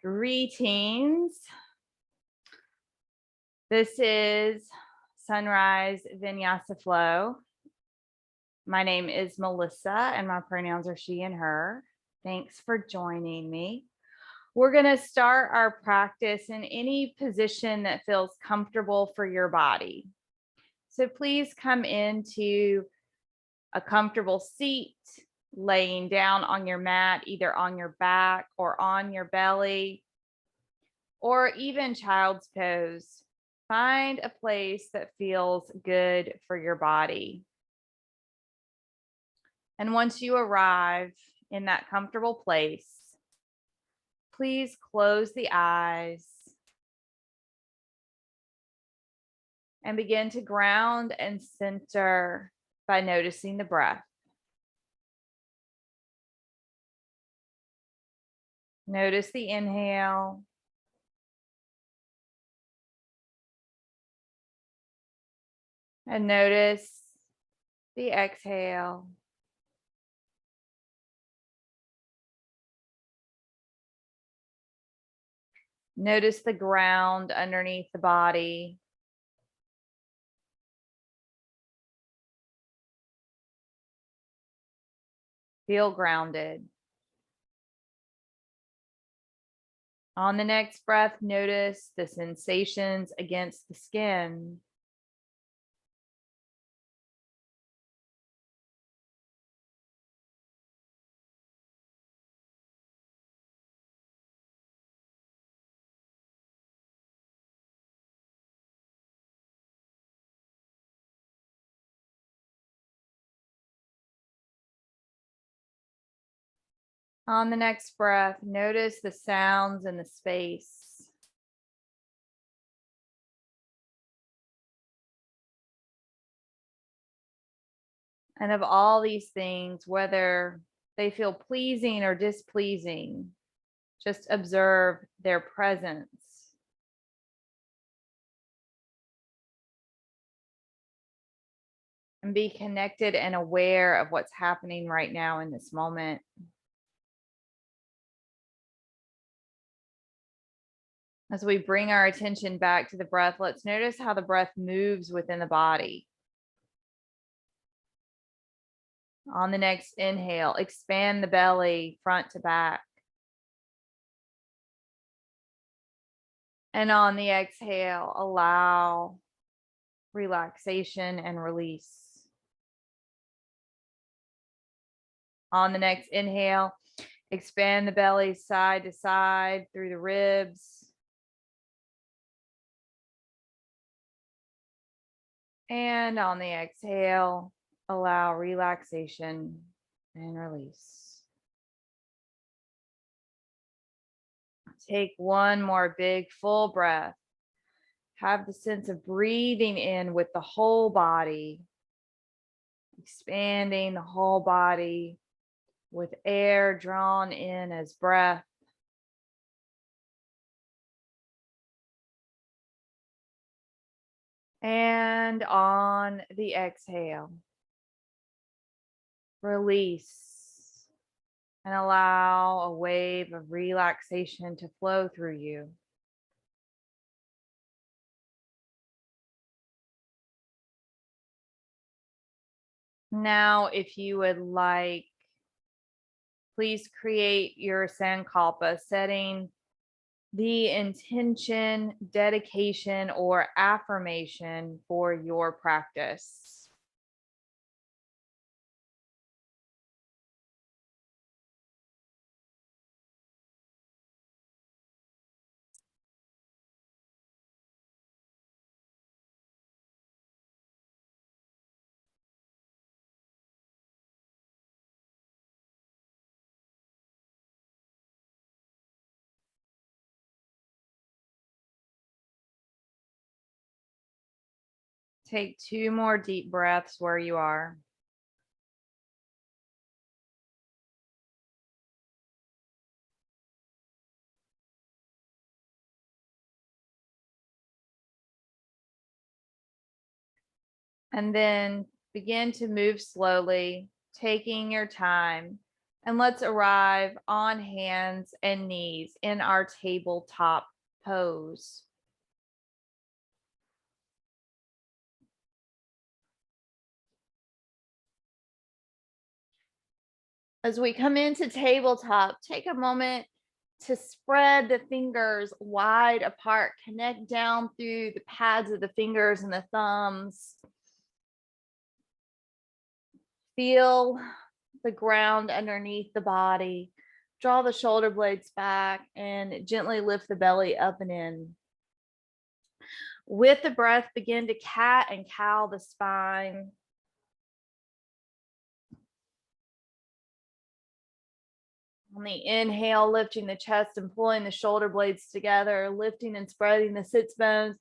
Greetings. This is Sunrise Vinyasa Flow. My name is Melissa and my pronouns are she and her. Thanks for joining me. We're going to start our practice in any position that feels comfortable for your body. So please come into a comfortable seat, laying down on your mat, either on your back or on your belly, or even child's pose. Find a place that feels good for your body. And once you arrive in that comfortable place, please close the eyes and begin to ground and center by noticing the breath. Notice the inhale. And notice the exhale. Notice the ground underneath the body. Feel grounded. On the next breath, notice the sensations against the skin. On the next breath, notice the sounds in the space. And of all these things, whether they feel pleasing or displeasing, just observe their presence. And be connected and aware of what's happening right now in this moment. As we bring our attention back to the breath, let's notice how the breath moves within the body. On the next inhale, expand the belly front to back. And on the exhale, allow relaxation and release. On the next inhale, expand the belly side to side through the ribs. And on the exhale, allow relaxation and release. Take one more big full breath. Have the sense of breathing in with the whole body, expanding the whole body with air drawn in as breath. And on the exhale, release and allow a wave of relaxation to flow through you. Now, if you would like, please create your sankalpa, setting the intention, dedication, or affirmation for your practice. Take 2 more deep breaths where you are. And then begin to move slowly, taking your time And let's arrive on hands and knees in our tabletop pose. As we come into tabletop, take a moment to spread the fingers wide apart, connect down through the pads of the fingers and the thumbs. Feel the ground underneath the body. Draw the shoulder blades back and gently lift the belly up and in. With the breath, begin to cat and cow the spine. On the inhale, lifting the chest and pulling the shoulder blades together, lifting and spreading the sits bones.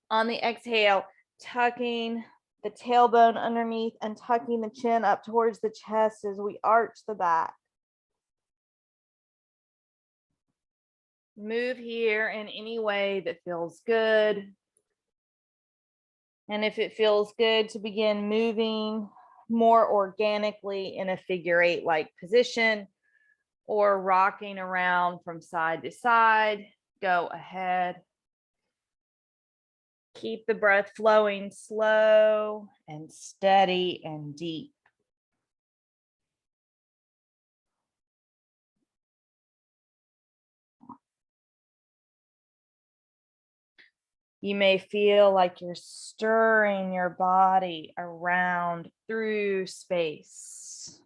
On the exhale, tucking the tailbone underneath and tucking the chin up towards the chest as we arch the back. Move here in any way that feels good. And if it feels good to begin moving more organically in a figure 8-like position or rocking around from side to side, go ahead. Keep the breath flowing slow and steady and deep. You may feel like you're stirring your body around through space.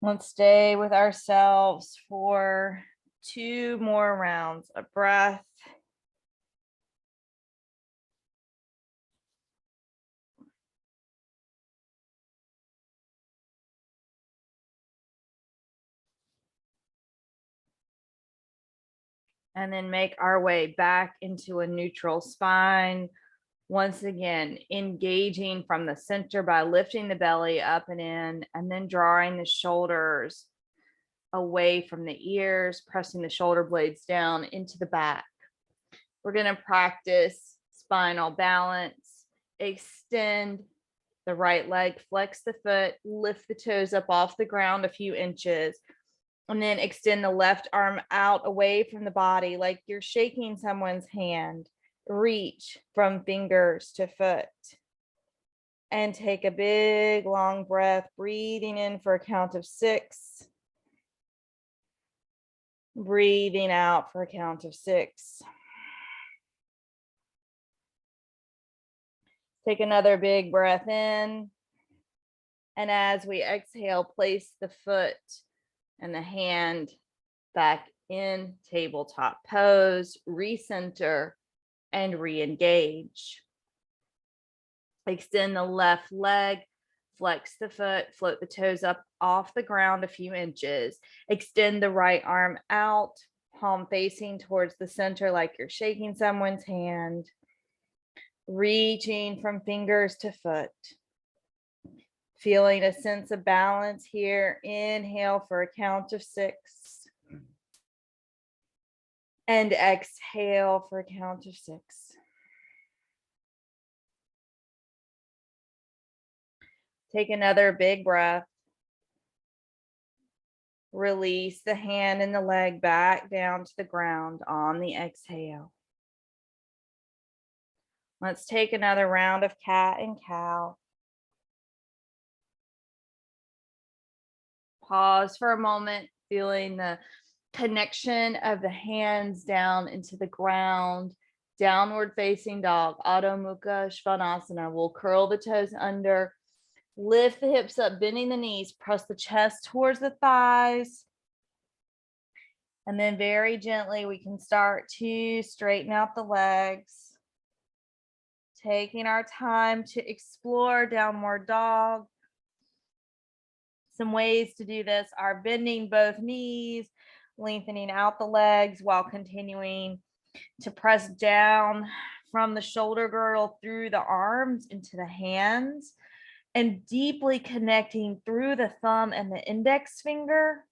Let's stay with ourselves for 2 more rounds of breath. And then make our way back into a neutral spine. Once again, engaging from the center by lifting the belly up and in, and then drawing the shoulders away from the ears, pressing the shoulder blades down into the back. We're going to practice spinal balance. Extend the right leg, flex the foot, lift the toes up off the ground a few inches, and then extend the left arm out away from the body like you're shaking someone's hand. Reach from fingers to foot. And take a big long breath, breathing in for a count of 6. Breathing out for a count of 6. Take another big breath in. And as we exhale, place the foot and the hand back in tabletop pose, recenter and re-engage. Extend the left leg, flex the foot, float the toes up off the ground a few inches. Extend the right arm out, palm facing towards the center like you're shaking someone's hand. Reaching from fingers to foot. Feeling a sense of balance here. Inhale for a count of 6. And exhale for a count of 6. Take another big breath. Release the hand and the leg back down to the ground on the exhale. Let's take another round of cat and cow. Pause for a moment, feeling the connection of the hands down into the ground. Downward facing dog, Adho Mukha Svanasana. We'll curl the toes under, lift the hips up, bending the knees, press the chest towards the thighs. And then very gently, we can start to straighten out the legs. Taking our time to explore downward dog. Some ways to do this are bending both knees, lengthening out the legs while continuing to press down from the shoulder girdle through the arms into the hands. and deeply connecting through the thumb and the index finger.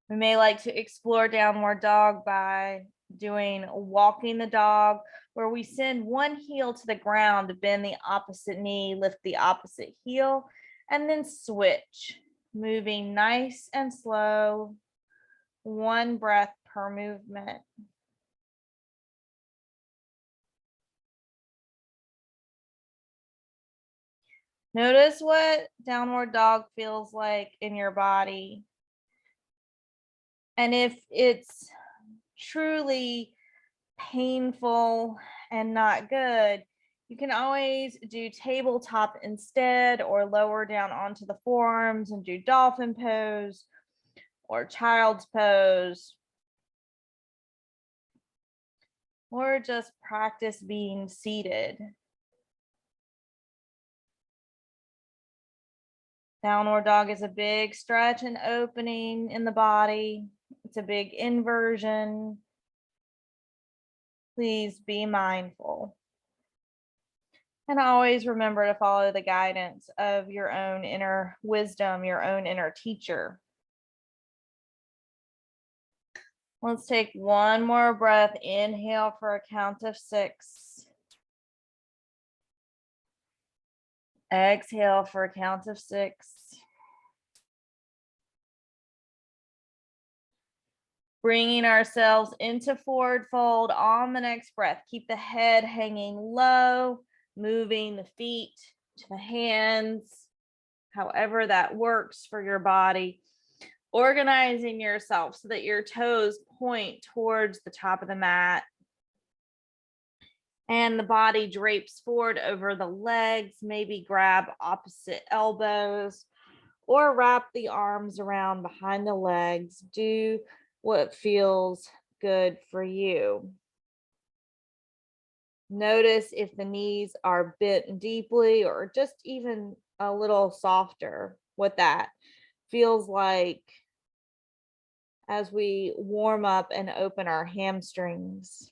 We may like to explore downward dog by doing walking the dog, where we send one heel to the ground to bend the opposite knee, lift the opposite heel, and then switch, moving nice and slow, one breath per movement. Notice what downward dog feels like in your body. And if it's truly painful and not good, you can always do tabletop instead, or lower down onto the forearms and do dolphin pose or child's pose, or just practice being seated. Downward dog is a big stretch and opening in the body. It's a big inversion. Please be mindful. And always remember to follow the guidance of your own inner wisdom, your own inner teacher. Let's take one more breath. Inhale for a count of 6. Exhale for a count of 6. Bringing ourselves into forward fold on the next breath. Keep the head hanging low, moving the feet to the hands, however that works for your body. Organizing yourself so that your toes point towards the top of the mat and the body drapes forward over the legs. Maybe grab opposite elbows or wrap the arms around behind the legs. Do what feels good for you. Notice if the knees are bent deeply or just even a little softer, what that feels like as we warm up and open our hamstrings.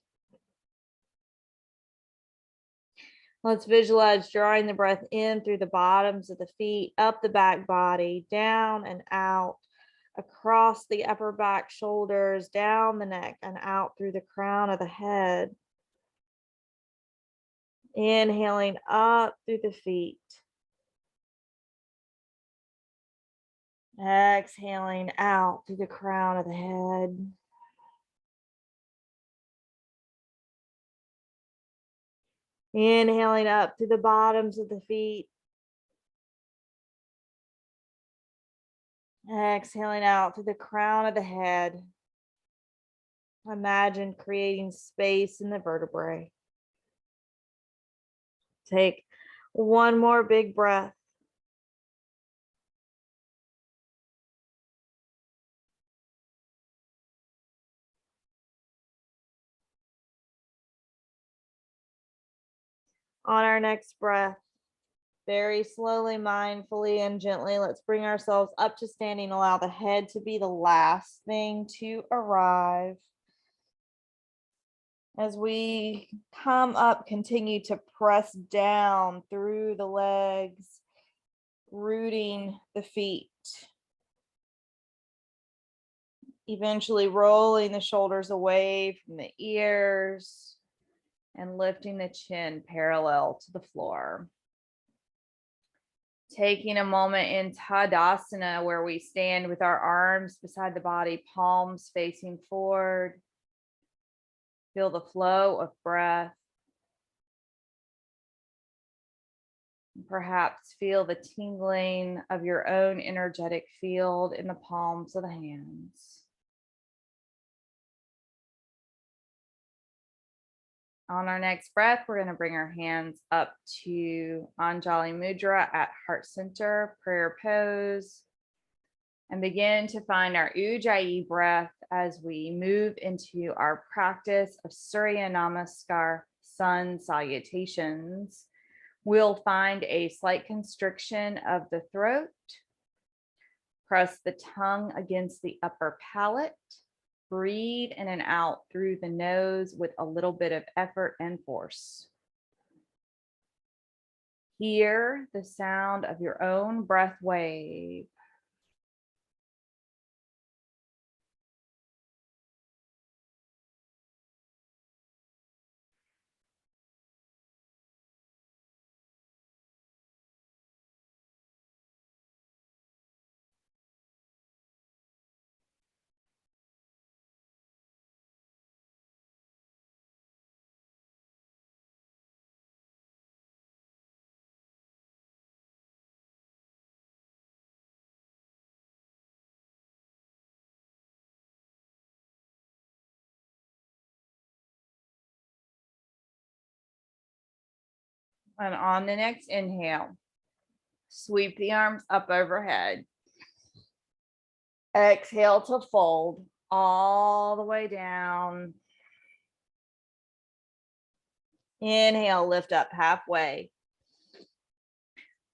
Let's visualize drawing the breath in through the bottoms of the feet, up the back body, down and out, across the upper back shoulders, down the neck and out through the crown of the head. Inhaling up through the feet. Exhaling out through the crown of the head. Inhaling up through the bottoms of the feet. Exhaling out through the crown of the head. Imagine creating space in the vertebrae. Take one more big breath. On our next breath, very slowly, mindfully, and gently, let's bring ourselves up to standing. Allow the head to be the last thing to arrive. As we come up, continue to press down through the legs, rooting the feet. Eventually rolling the shoulders away from the ears and lifting the chin parallel to the floor. Taking a moment in Tadasana, where we stand with our arms beside the body, palms facing forward. Feel the flow of breath. Perhaps feel the tingling of your own energetic field in the palms of the hands. On our next breath, we're going to bring our hands up to Anjali Mudra at heart center, prayer pose, and begin to find our Ujjayi breath as we move into our practice of Surya Namaskar, sun salutations. We'll find a slight constriction of the throat. Press the tongue against the upper palate. Breathe in and out through the nose with a little bit of effort and force. Hear the sound of your own breath wave. And on the next inhale, sweep the arms up overhead. Exhale to fold all the way down. Inhale, lift up halfway.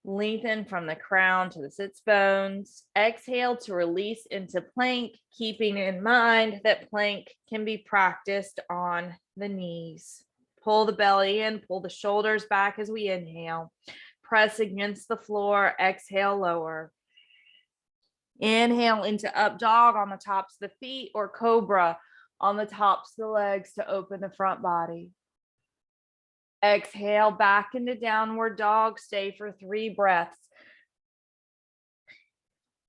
Lengthen from the crown to the sits bones. Exhale to release into plank, keeping in mind that plank can be practiced on the knees. Pull the belly in, pull the shoulders back as we inhale. Press against the floor, exhale, lower. Inhale into up dog on the tops of the feet, or cobra on the tops of the legs to open the front body. Exhale back into downward dog. Stay for 3 breaths.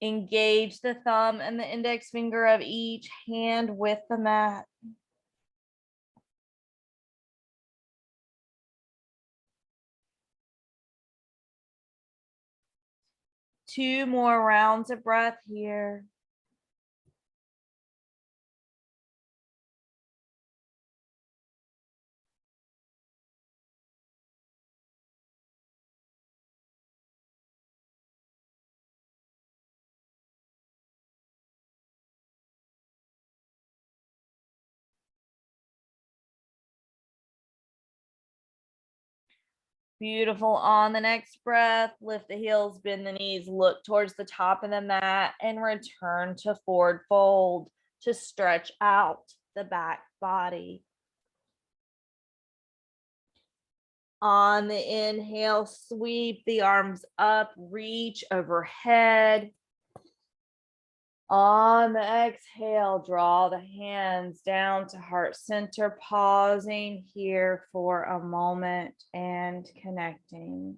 Engage the thumb and the index finger of each hand with the mat. Two more rounds of breath here. Beautiful. On the next breath, lift the heels, bend the knees, look towards the top of the mat, and return to forward fold to stretch out the back body. On the inhale, sweep the arms up, reach overhead. On the exhale, draw the hands down to heart center, pausing here for a moment and connecting.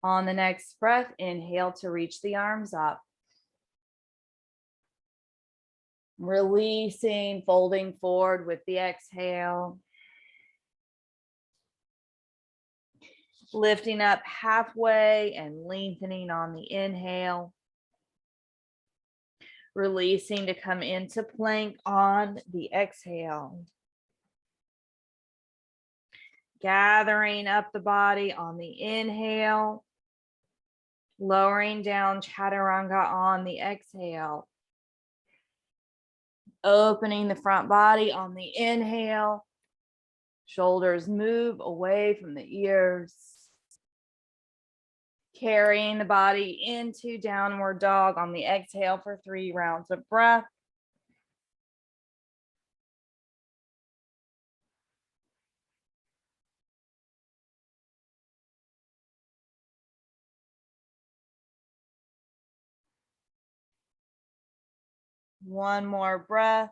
On the next breath, inhale to reach the arms up. Releasing, folding forward with the exhale. Lifting up halfway and lengthening on the inhale. Releasing to come into plank on the exhale. Gathering up the body on the inhale. Lowering down chaturanga on the exhale. Opening the front body on the inhale. Shoulders move away from the ears. Carrying the body into downward dog on the exhale for 3 rounds of breath. One more breath.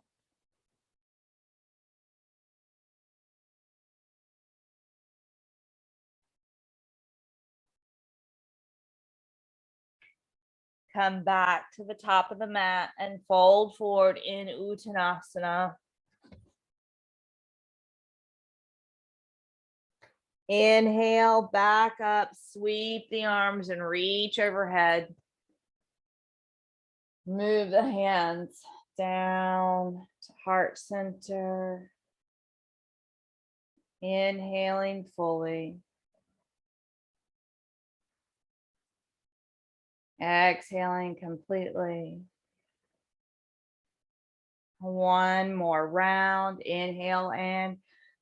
Come back to the top of the mat and fold forward in Uttanasana. Inhale, back up, sweep the arms and reach overhead. Move the hands down to heart center. Inhaling fully. Exhaling completely. One more round. Inhale and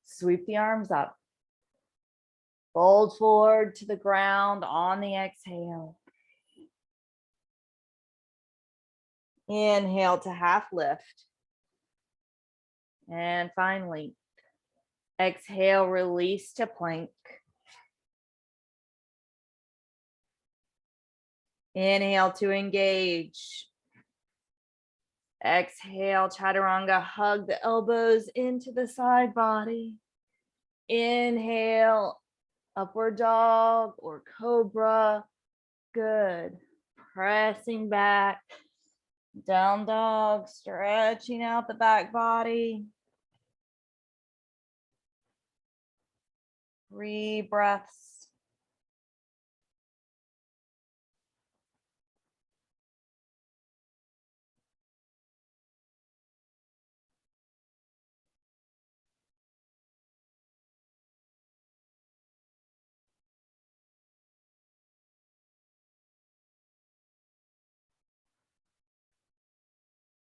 sweep the arms up. Fold forward to the ground on the exhale. Inhale to half lift. And finally, exhale, release to plank. Inhale to engage. Exhale, chaturanga, hug the elbows into the side body. Inhale, upward dog or cobra. Good. Pressing back. Down dog, stretching out the back body. 3 breaths.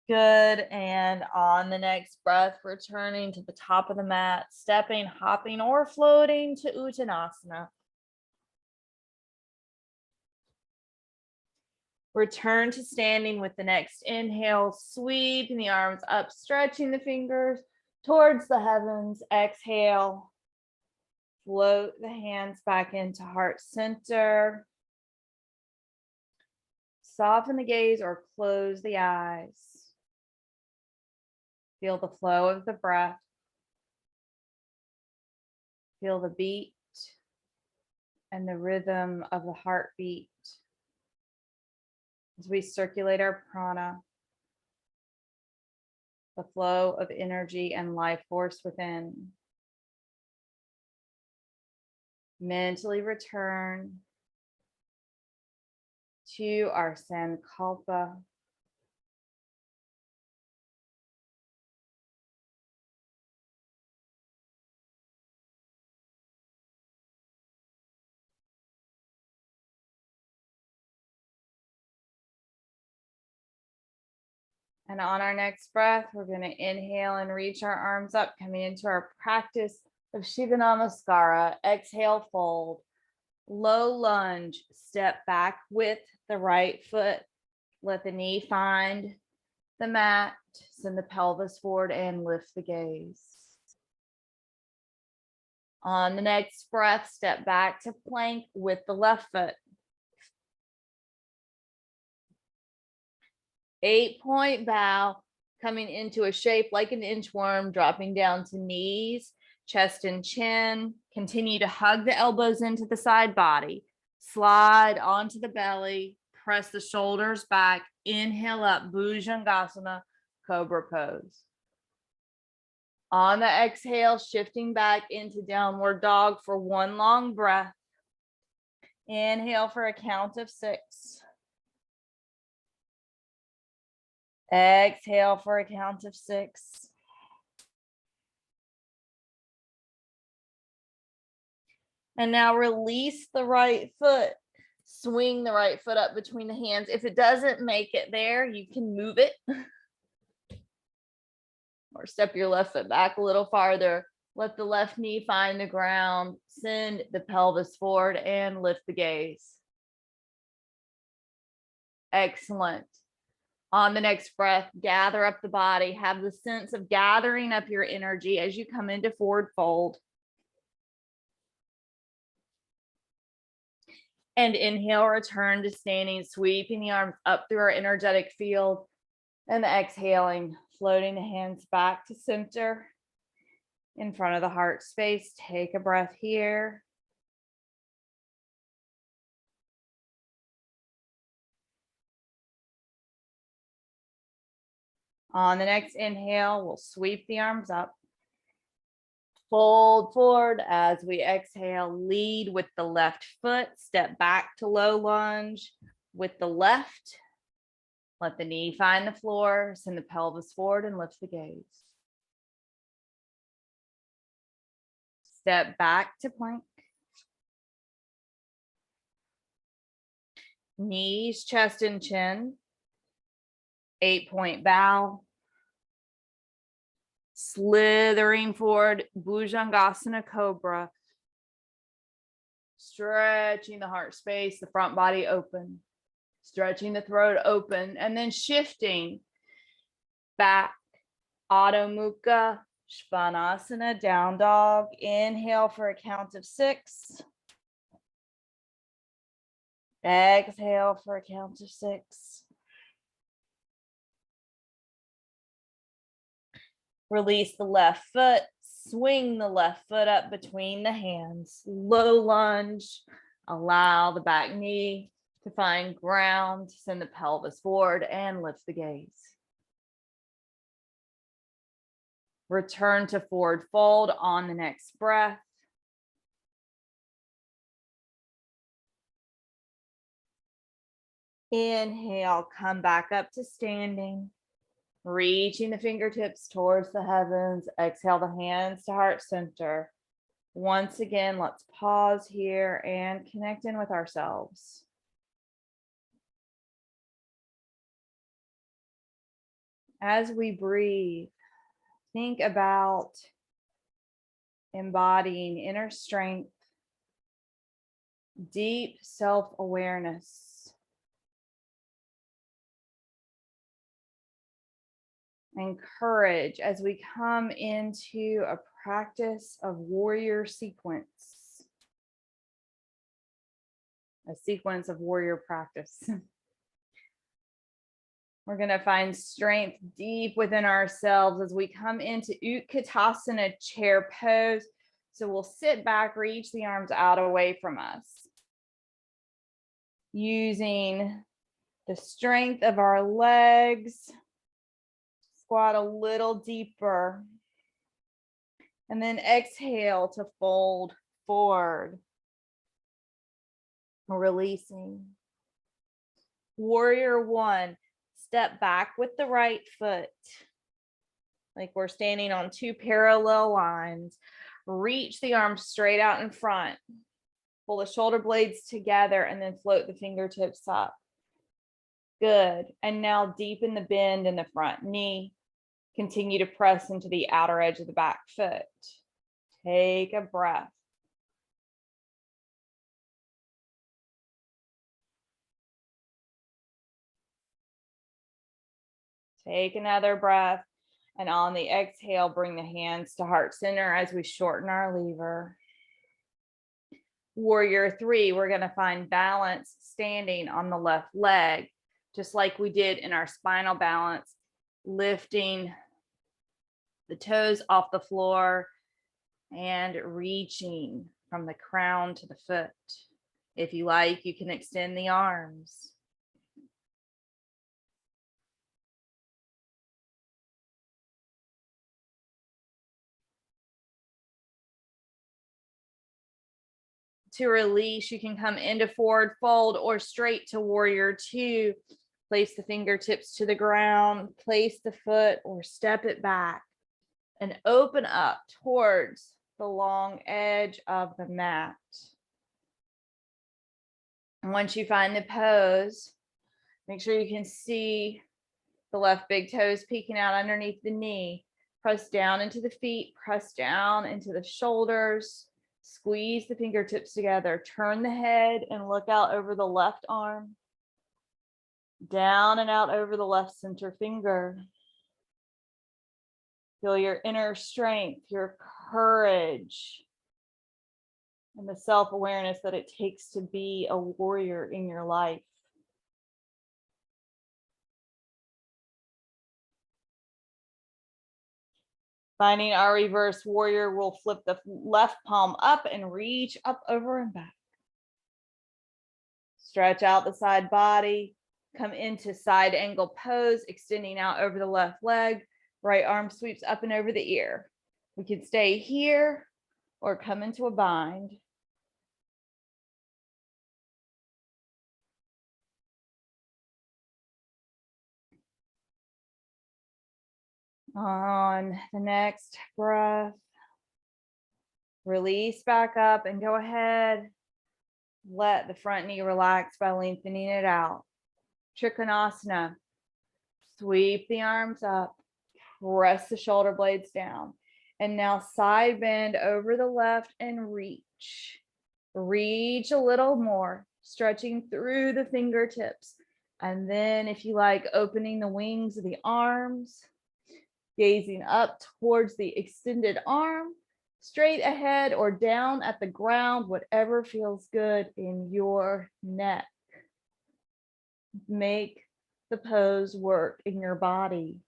Good. And on the next breath, returning to the top of the mat, stepping, hopping, or floating to Uttanasana. Return to standing with the next inhale, sweeping the arms up, stretching the fingers towards the heavens. Exhale, float the hands back into heart center. Soften the gaze or close the eyes. Feel the flow of the breath. Feel the beat and the rhythm of the heartbeat as we circulate our prana, the flow of energy and life force within. Mentally return to our Sankalpa. And on our next breath, we're going to inhale and reach our arms up, coming into our practice of Shiva Namaskara. Exhale, fold. Low lunge, step back with the right foot. Let the knee find the mat. Send the pelvis forward and lift the gaze. On the next breath, step back to plank with the left foot. 8-point bow, coming into a shape like an inchworm, dropping down to knees, chest and chin. Continue to hug the elbows into the side body. Slide onto the belly, press the shoulders back. Inhale up, Bhujangasana, cobra pose. On the exhale, shifting back into downward dog for 1 long breath. Inhale for a count of 6. Exhale for a count of 6. And now release the right foot. Swing the right foot up between the hands. If it doesn't make it there, you can move it. Or step your left foot back a little farther. Let the left knee find the ground. Send the pelvis forward and lift the gaze. Excellent. On the next breath, gather up the body. Have the sense of gathering up your energy as you come into forward fold. And inhale, return to standing, sweeping the arms up through our energetic field. And exhaling, floating the hands back to center in front of the heart space. Take a breath here. On the next inhale, we'll sweep the arms up. Fold forward as we exhale. Lead with the left foot. Step back to low lunge with the left. Let the knee find the floor. Send the pelvis forward and lift the gaze. Step back to plank. Knees, chest, and chin. 8-point bow. Slithering forward, Bhujangasana Cobra. Stretching the heart space, the front body open. Stretching the throat open and then shifting back. Adho Mukha, Svanasana, down dog. Inhale for a count of 6. Exhale for a count of 6. Release the left foot. Swing the left foot up between the hands. Low lunge. Allow the back knee to find ground. Send the pelvis forward and lift the gaze. Return to forward fold on the next breath. Inhale, come back up to standing. Reaching the fingertips towards the heavens. Exhale the hands to heart center. Once again, let's pause here and connect in with ourselves. As we breathe, think about embodying inner strength, deep self-awareness, and courage as we come into a practice of warrior sequence, a sequence of warrior practice. We're going to find strength deep within ourselves as we come into Utkatasana chair pose. So we'll sit back, reach the arms out away from us. Using the strength of our legs, squat a little deeper. And then exhale to fold forward. Releasing. Warrior 1. Step back with the right foot, like we're standing on 2 parallel lines. Reach the arms straight out in front. Pull the shoulder blades together and then float the fingertips up. Good. And now deepen the bend in the front knee. Continue to press into the outer edge of the back foot. Take a breath. Take another breath, and on the exhale, bring the hands to heart center as we shorten our lever. Warrior 3, we're going to find balance standing on the left leg, just like we did in our spinal balance, lifting the toes off the floor and reaching from the crown to the foot. If you like, you can extend the arms. To release, you can come into forward fold or straight to warrior 2. Place the fingertips to the ground, place the foot or step it back and open up towards the long edge of the mat. And once you find the pose, make sure you can see the left big toes peeking out underneath the knee. Press down into the feet, press down into the shoulders. Squeeze the fingertips together, turn the head and look out over the left arm, down and out over the left center finger. Feel your inner strength, your courage, and the self-awareness that it takes to be a warrior in your life. Finding our reverse warrior, we'll flip the left palm up and reach up, over, and back. Stretch out the side body, come into side angle pose, extending out over the left leg. Right arm sweeps up and over the ear. We can stay here or come into a bind. On the next breath, release back up and go ahead. Let the front knee relax by lengthening it out. Trikonasana. Sweep the arms up, press the shoulder blades down. And now side bend over the left and reach. Reach a little more, stretching through the fingertips. And then if you like, opening the wings of the arms, gazing up towards the extended arm, straight ahead or down at the ground, whatever feels good in your neck. Make the pose work in your body.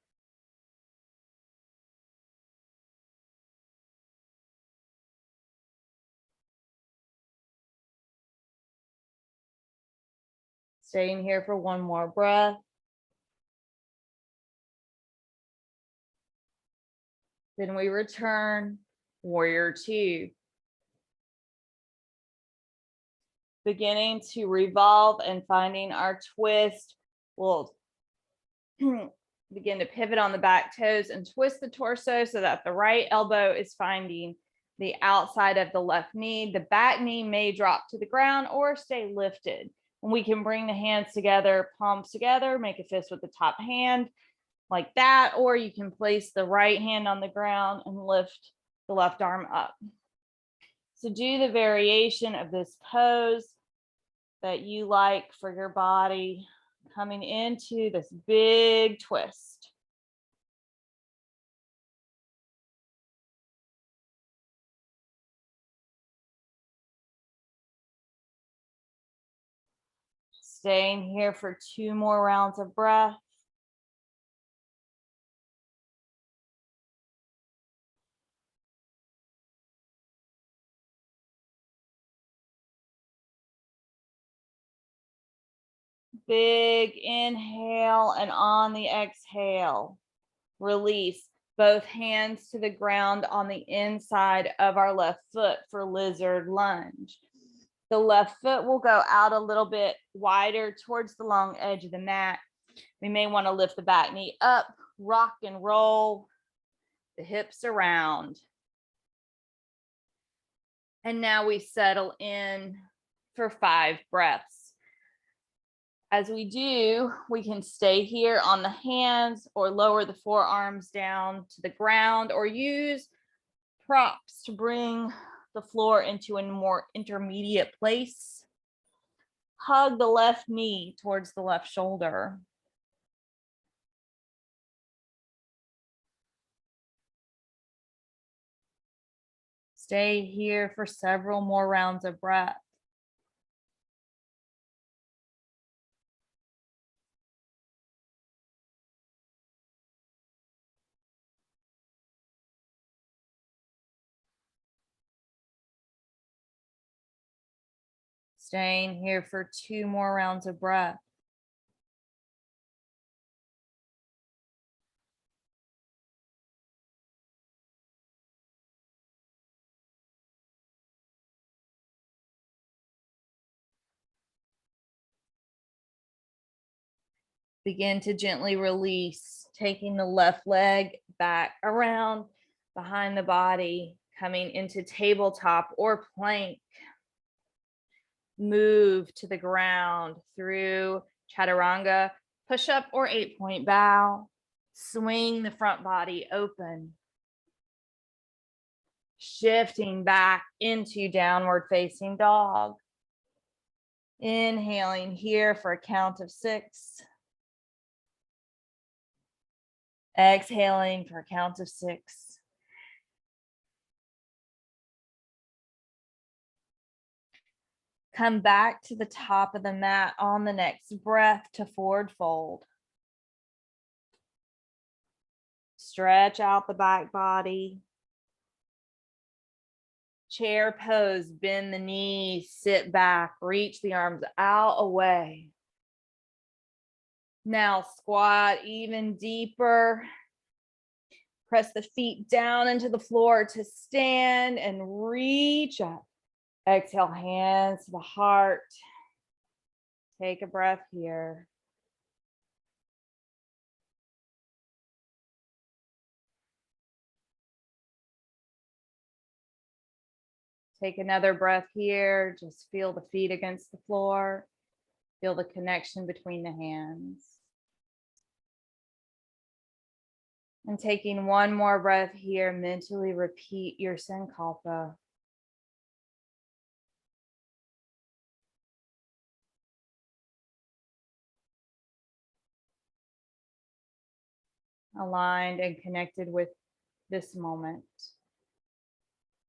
Staying here for one more breath. Then we return, warrior two. Beginning to revolve and finding our twist. We'll begin to pivot on the back toes and twist the torso so that the right elbow is finding the outside of the left knee. The back knee may drop to the ground or stay lifted. And we can bring the hands together, palms together, make a fist with the top hand like that, or you can place the right hand on the ground and lift the left arm up. So do the variation of this pose that you like for your body, coming into this big twist. Staying here for 2 more rounds of breath. Big inhale, and on the exhale, release both hands to the ground on the inside of our left foot for lizard lunge. The left foot will go out a little bit wider towards the long edge of the mat. We may want to lift the back knee up, rock and roll the hips around. And now we settle in for 5 breaths. As we do, we can stay here on the hands or lower the forearms down to the ground or use props to bring the floor into a more intermediate place. Hug the left knee towards the left shoulder. Stay here for several more rounds of breath. Staying here for 2 more rounds of breath. Begin to gently release, taking the left leg back around behind the body, coming into tabletop or plank. Move to the ground through chaturanga, push up or 8-point bow. Swing the front body open. Shifting back into downward facing dog. Inhaling here for a count of 6. Exhaling for a count of 6. Come back to the top of the mat on the next breath to forward fold. Stretch out the back body. Chair pose, bend the knees, sit back, reach the arms out away. Now squat even deeper. Press the feet down into the floor to stand and reach up. Exhale, hands to the heart. Take a breath here. Take another breath here. Just feel the feet against the floor. Feel the connection between the hands. And taking one more breath here, mentally repeat your Sankalpa. aligned and connected with this moment.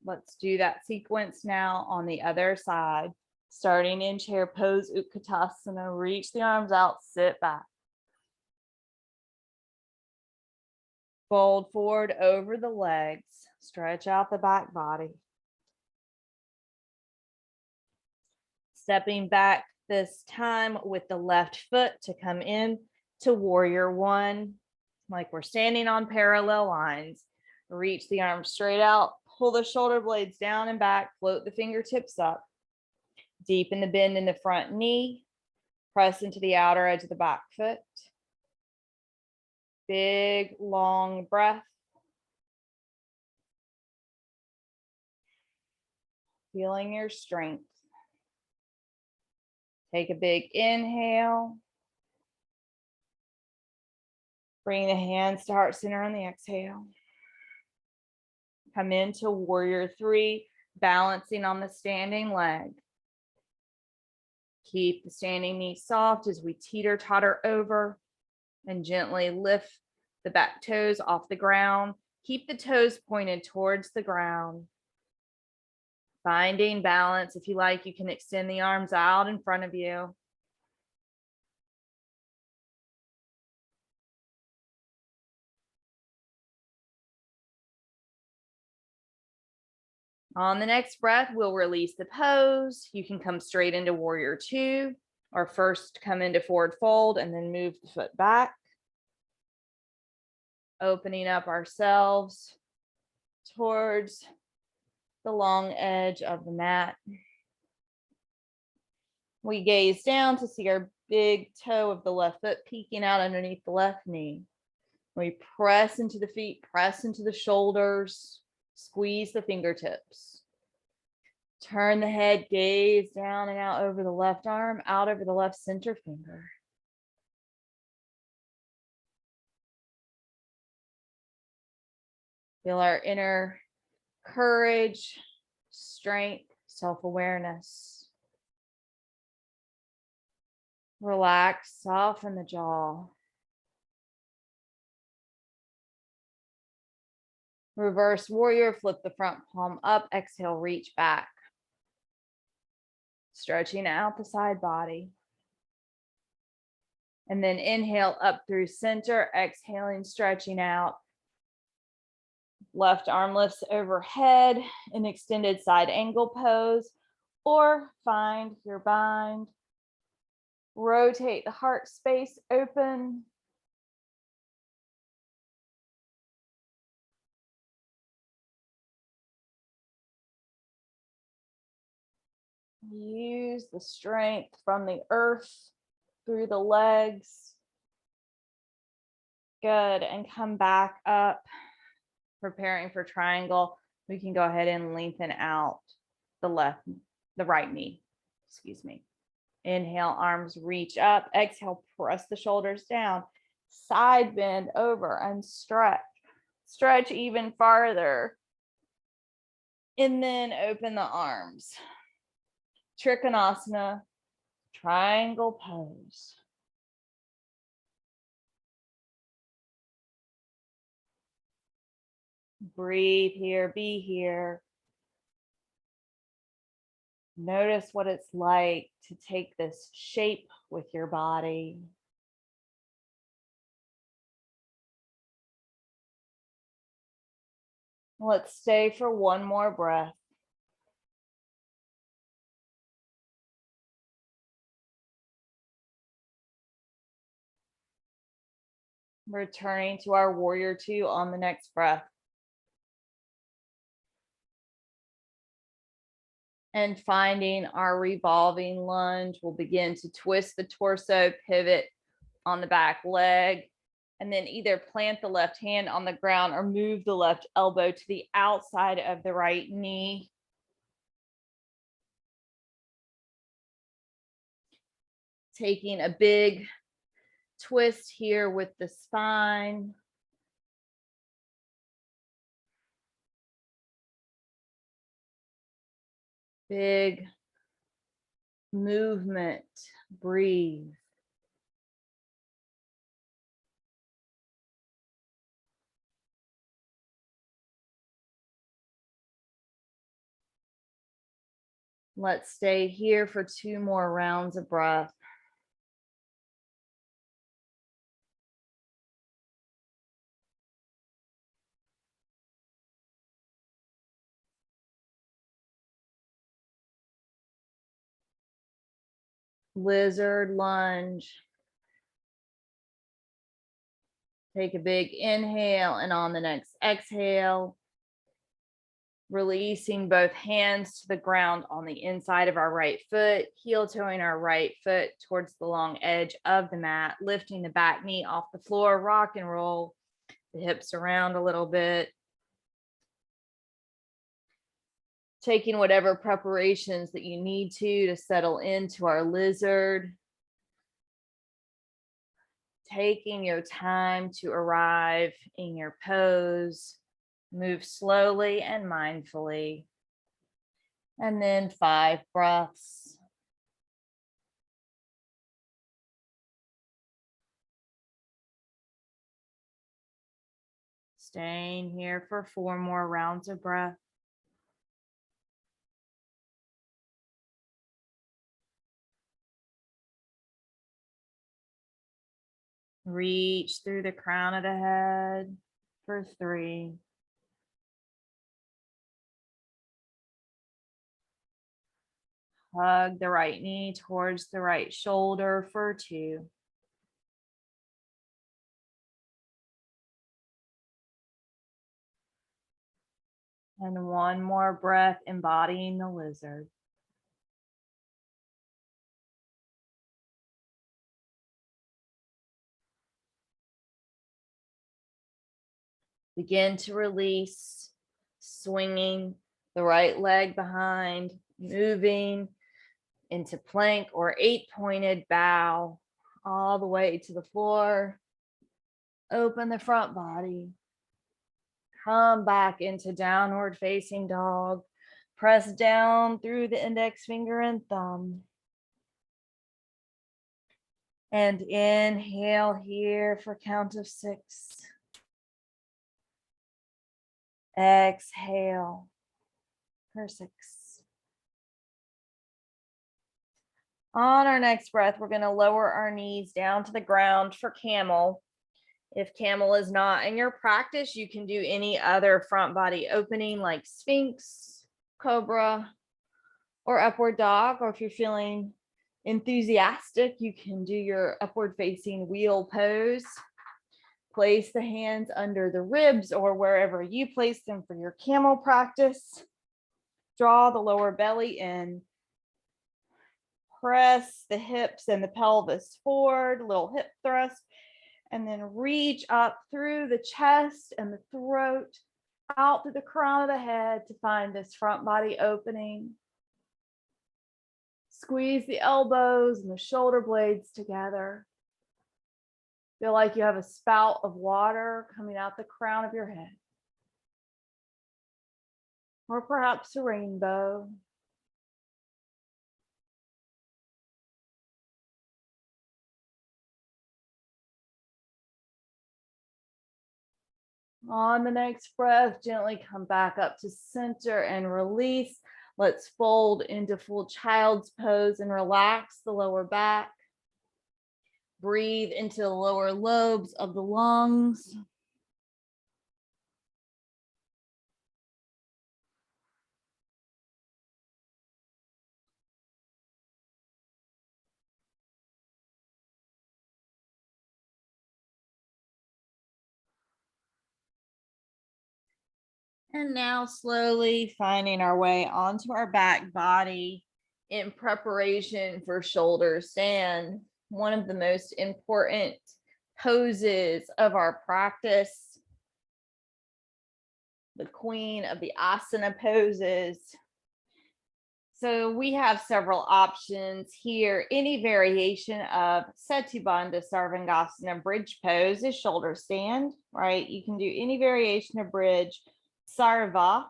Let's do that sequence now on the other side. Starting in chair pose, Utkatasana, reach the arms out, sit back. Fold forward over the legs, stretch out the back body. Stepping back this time with the left foot to come in to warrior one, like we're standing on parallel lines. Reach the arms straight out, pull the shoulder blades down and back, float the fingertips up. Deepen the bend in the front knee, press into the outer edge of the back foot. Big, long breath. Feeling your strength. Take a big inhale. Bring the hands to heart center on the exhale. Come into warrior three, balancing on the standing leg. Keep the standing knee soft as we teeter-totter over and gently lift the back toes off the ground. Keep the toes pointed towards the ground. Finding balance. If you like, you can extend the arms out in front of you. On the next breath, we'll release the pose. You can come straight into warrior two, or first come into forward fold and then move the foot back. Opening up ourselves towards the long edge of the mat. We gaze down to see our big toe of the left foot peeking out underneath the left knee. We press into the feet, press into the shoulders, squeeze the fingertips. Turn the head, gaze down and out over the left arm, out over the left center finger. Feel our inner courage, strength, self-awareness. Relax, soften the jaw. Reverse warrior, flip the front palm up, exhale, reach back. Stretching out the side body. And then inhale up through center, exhaling, stretching out. Left arm lifts overhead in extended side angle pose, or find your bind. Rotate the heart space open. Use the strength from the earth through the legs. Good, and come back up, preparing for triangle. We can go ahead and lengthen out the right knee, excuse me. Inhale, arms reach up. Exhale, press the shoulders down. Side bend over and stretch. Stretch even farther. And then open the arms. Trikonasana, triangle pose. Breathe here, be here. Notice what it's like to take this shape with your body. Let's stay for one more breath. Returning to our warrior two on the next breath. And finding our revolving lunge, we'll begin to twist the torso, pivot on the back leg, and then either plant the left hand on the ground or move the left elbow to the outside of the right knee. Taking a big twist here with the spine. Big movement, breathe. Let's stay here for 2 more rounds of breath. Lizard lunge. Take a big inhale, and on the next exhale, releasing both hands to the ground on the inside of our right foot, heel toeing our right foot towards the long edge of the mat, lifting the back knee off the floor, rock and roll the hips around a little bit. Taking whatever preparations that you need to settle into our lizard. Taking your time to arrive in your pose. Move slowly and mindfully. And then 5 breaths. Staying here for 4 more rounds of breath. Reach through the crown of the head for 3. Hug the right knee towards the right shoulder for 2. And 1 more breath, embodying the lizard. Begin to release, swinging the right leg behind, moving into plank or 8-pointed bow, all the way to the floor. Open the front body. Come back into downward facing dog. Press down through the index finger and thumb. And inhale here for count of 6. Exhale for 6. On our next breath, we're going to lower our knees down to the ground for camel. If camel is not in your practice, you can do any other front body opening like Sphinx, Cobra, or Upward Dog. Or if you're feeling enthusiastic, you can do your upward facing wheel pose. Place the hands under the ribs or wherever you place them for your camel practice. Draw the lower belly in. Press the hips and the pelvis forward, little hip thrust, and then reach up through the chest and the throat, out through the crown of the head to find this front body opening. Squeeze the elbows and the shoulder blades together. Feel like you have a spout of water coming out the crown of your head. Or perhaps a rainbow. On the next breath, gently come back up to center and release. Let's fold into full child's pose and relax the lower back. Breathe into the lower lobes of the lungs. And now slowly finding our way onto our back body in preparation for shoulder stand. One of the most important poses of our practice, the queen of the asana poses. So we have several options here. Any variation of Setubandha Sarvangasana bridge pose is shoulder stand, right? You can do any variation of bridge. Sarva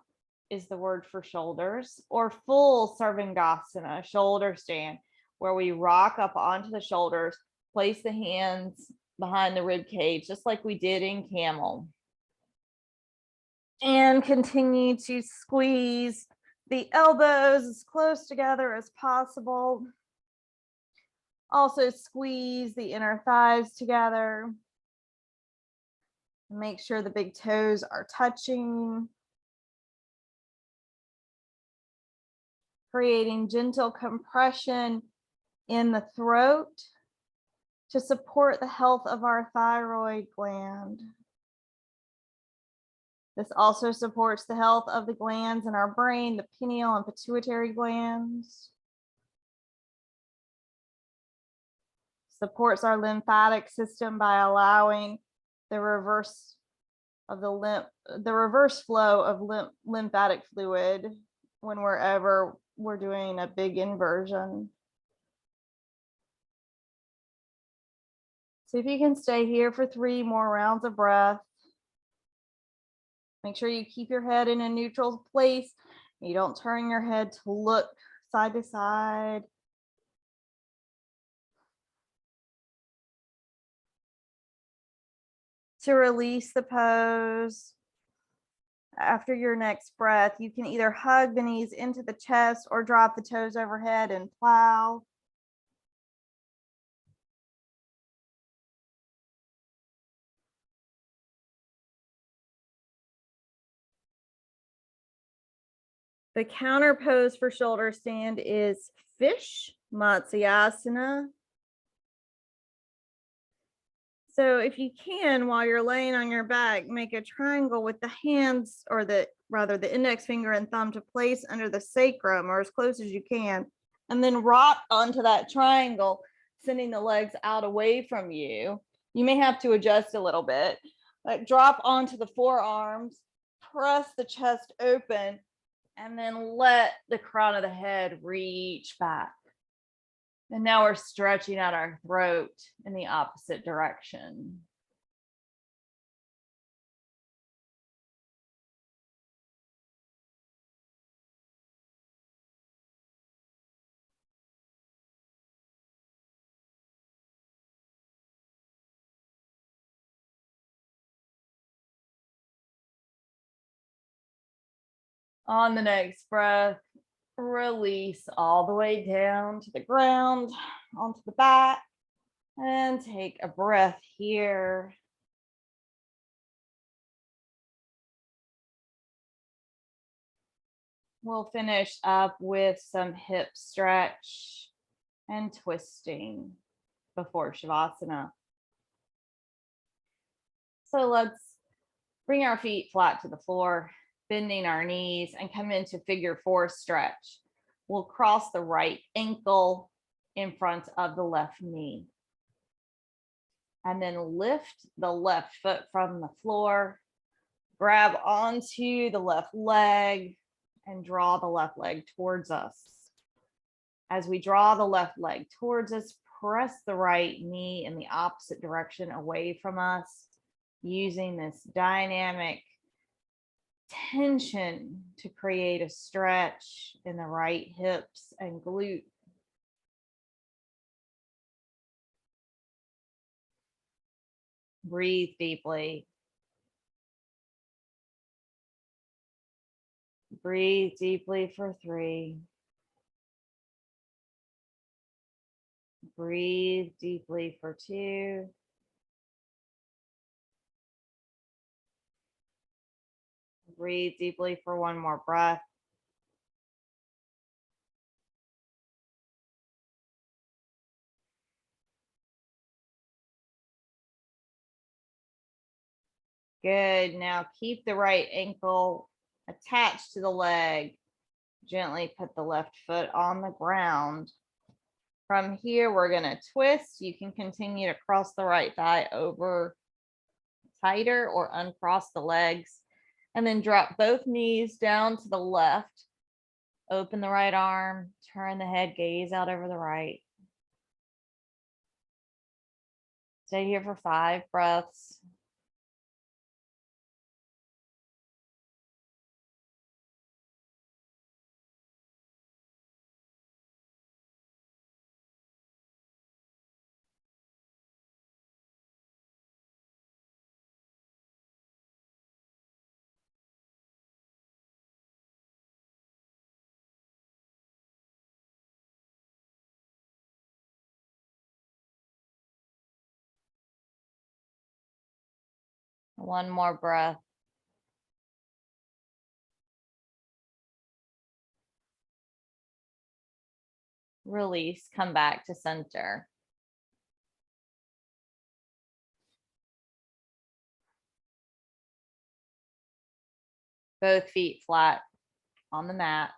is the word for shoulders, or full Sarvangasana, shoulder stand, where we rock up onto the shoulders, place the hands behind the rib cage, just like we did in camel. And continue to squeeze the elbows as close together as possible. Also squeeze the inner thighs together. Make sure the big toes are touching. Creating gentle compression in the throat to support the health of our thyroid gland. This also supports the health of the glands in our brain, the pineal and pituitary glands. Supports our lymphatic system by allowing the reverse flow of lymphatic fluid whenever we're doing a big inversion. See if you can stay here for 3 more rounds of breath. Make sure you keep your head in a neutral place. You don't turn your head to look side to side. To release the pose, after your next breath, you can either hug the knees into the chest or drop the toes overhead and plow. The counter pose for shoulder stand is fish, Matsyasana. So if you can, while you're laying on your back, make a triangle with the hands, or the index finger and thumb to place under the sacrum or as close as you can, and then rock onto that triangle, sending the legs out away from you. You may have to adjust a little bit, but drop onto the forearms, press the chest open, and then let the crown of the head reach back. And now we're stretching out our throat in the opposite direction. On the next breath, release all the way down to the ground, onto the back, and take a breath here. We'll finish up with some hip stretch and twisting before Shavasana. So let's bring our feet flat to the floor, bending our knees, and come into figure 4 stretch. We'll cross the right ankle in front of the left knee. And then lift the left foot from the floor, grab onto the left leg, and draw the left leg towards us. As we draw the left leg towards us, press the right knee in the opposite direction away from us, using this dynamic tension to create a stretch in the right hips and glute. Breathe deeply. Breathe deeply for 3. Breathe deeply for 2. Breathe deeply for 1 more breath. Good. Now keep the right ankle attached to the leg. Gently put the left foot on the ground. From here, we're going to twist. You can continue to cross the right thigh over tighter or uncross the legs. And then drop both knees down to the left. Open the right arm, turn the head, gaze out over the right. Stay here for 5 breaths. One more breath. Release, come back to center. Both feet flat on the mat.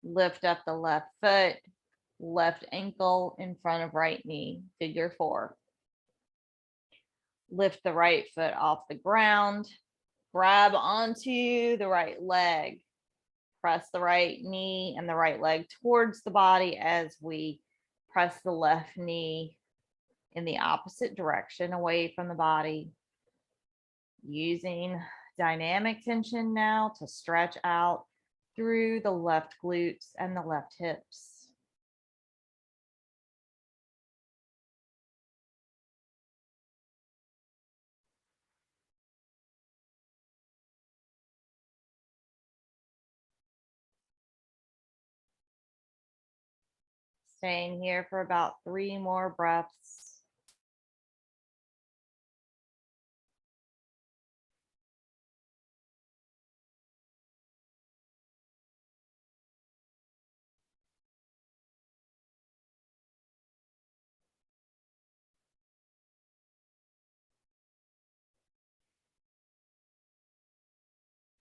Lift up the left foot, left ankle in front of right knee, figure 4. Lift the right foot off the ground, grab onto the right leg, press the right knee and the right leg towards the body as we press the left knee in the opposite direction away from the body. Using dynamic tension now to stretch out through the left glutes and the left hips. Staying here for about 3 more breaths.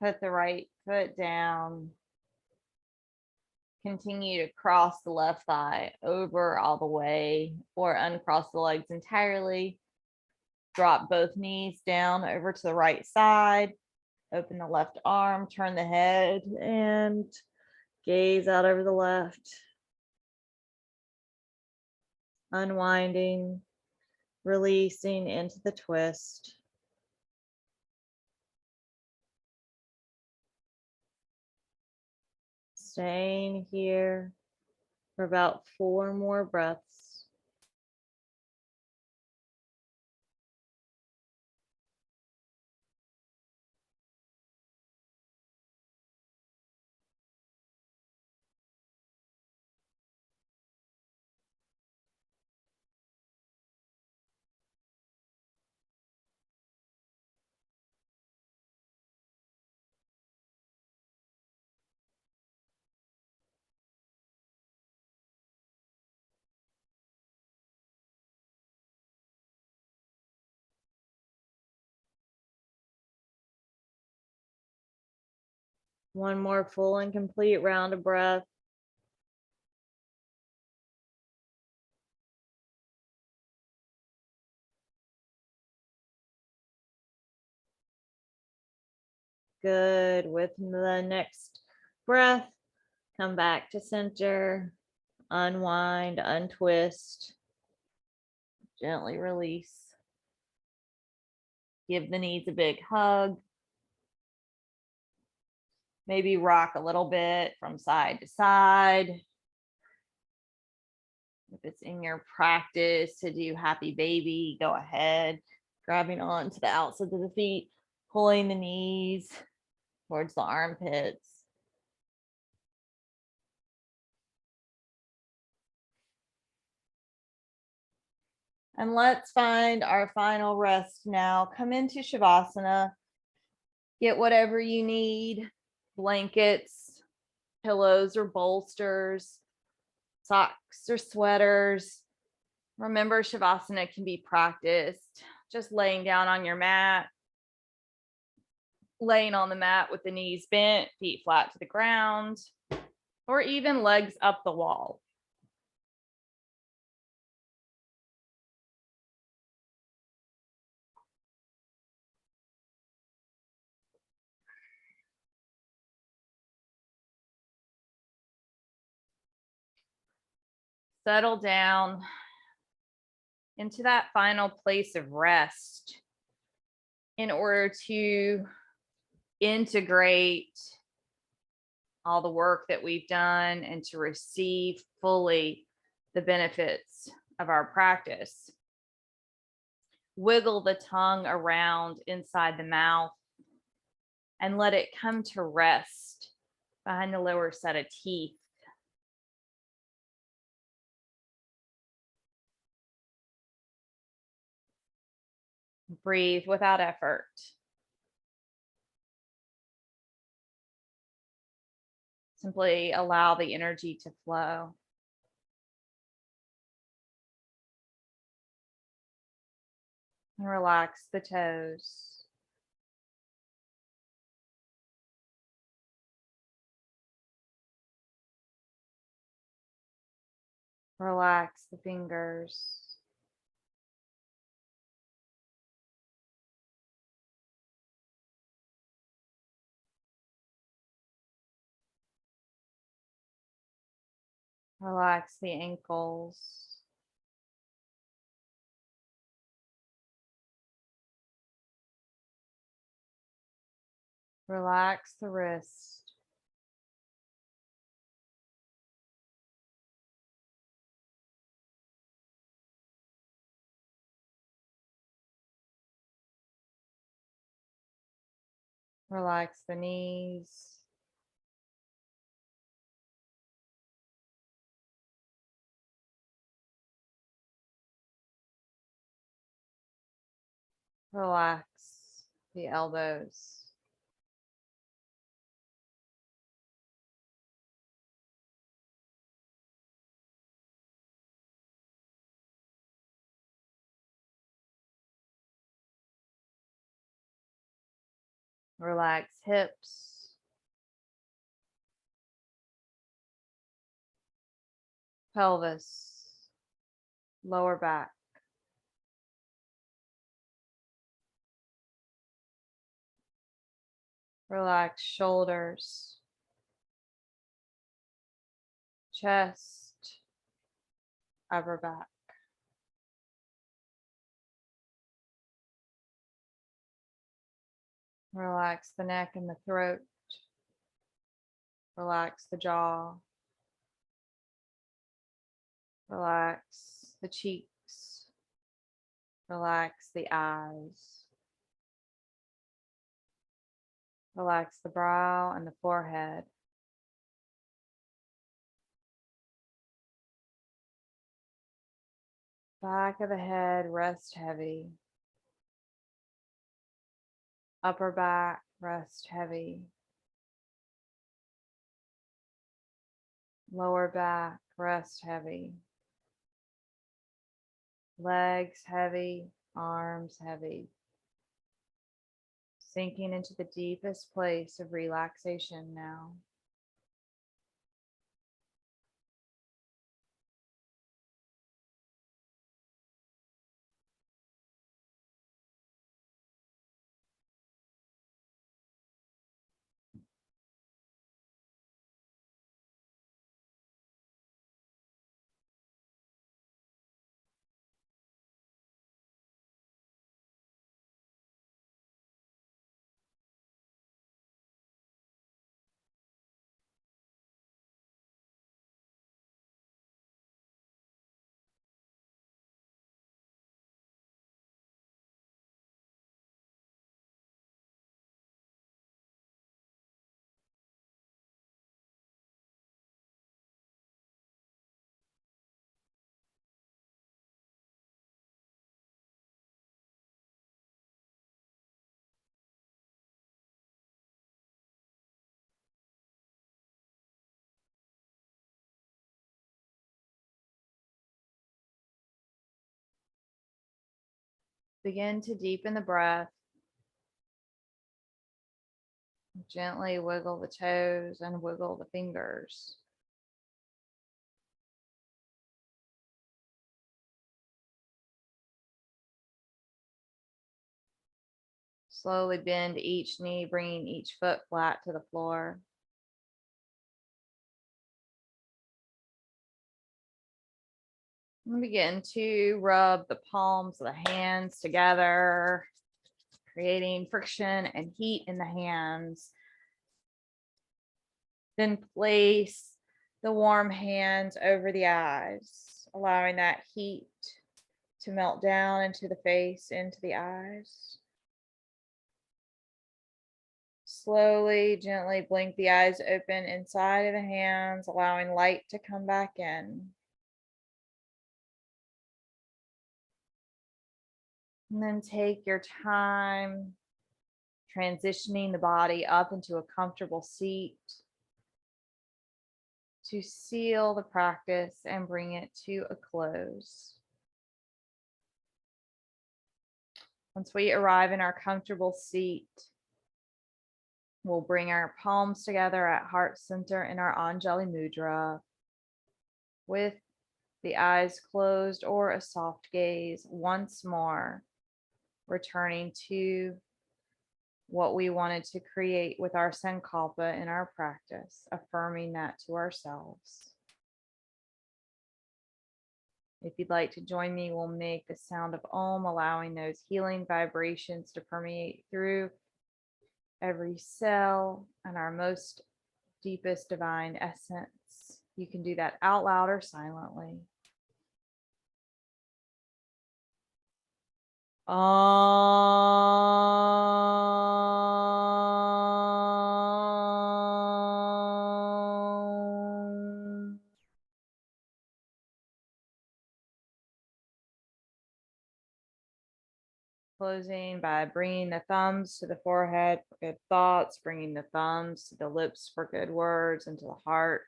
Put the right foot down. Continue to cross the left thigh over all the way or uncross the legs entirely. Drop both knees down over to the right side. Open the left arm, turn the head, and gaze out over the left. Unwinding, releasing into the twist. Staying here for about 4 more breaths. One more full and complete round of breath. Good. With the next breath, come back to center, unwind, untwist, gently release. Give the knees a big hug. Maybe rock a little bit from side to side. If it's in your practice to do happy baby, go ahead. Grabbing on to the outsides of the feet, pulling the knees towards the armpits. And let's find our final rest now. Come into Shavasana. Get whatever you need, blankets, pillows or bolsters, socks or sweaters. Remember, Shavasana can be practiced just laying down on your mat, laying on the mat with the knees bent, feet flat to the ground, or even legs up the wall. Settle down into that final place of rest in order to integrate all the work that we've done and to receive fully the benefits of our practice. Wiggle the tongue around inside the mouth and let it come to rest behind the lower set of teeth. Breathe without effort. Simply allow the energy to flow. And relax the toes. Relax the fingers. Relax the ankles. Relax the wrist. Relax the knees. Relax the elbows. Relax hips. Pelvis. Lower back. Relax shoulders. Chest. Upper back. Relax the neck and the throat. Relax the jaw. Relax the cheeks. Relax the eyes. Relax the brow and the forehead. Back of the head, rest heavy. Upper back, rest heavy. Lower back, rest heavy. Legs heavy, arms heavy. Sinking into the deepest place of relaxation now. Begin to deepen the breath. Gently wiggle the toes and wiggle the fingers. Slowly bend each knee, bringing each foot flat to the floor. And begin to rub the palms of the hands together, creating friction and heat in the hands. Then place the warm hands over the eyes, allowing that heat to melt down into the face, into the eyes. Slowly, gently blink the eyes open inside of the hands, allowing light to come back in. And then take your time transitioning the body up into a comfortable seat to seal the practice and bring it to a close. Once we arrive in our comfortable seat, we'll bring our palms together at heart center in our Anjali Mudra with the eyes closed or a soft gaze once more, returning to what we wanted to create with our sankalpa in our practice, affirming that to ourselves. If you'd like to join me, we'll make the sound of Om, allowing those healing vibrations to permeate through every cell and our most deepest divine essence. You can do that out loud or silently. Om. Closing by bringing the thumbs to the forehead for good thoughts, bringing the thumbs to the lips for good words, and to the heart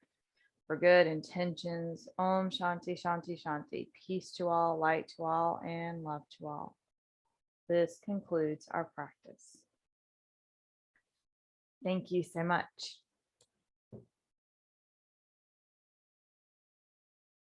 for good intentions. Om Shanti Shanti Shanti. Peace to all, light to all, and love to all. This concludes our practice. Thank you so much.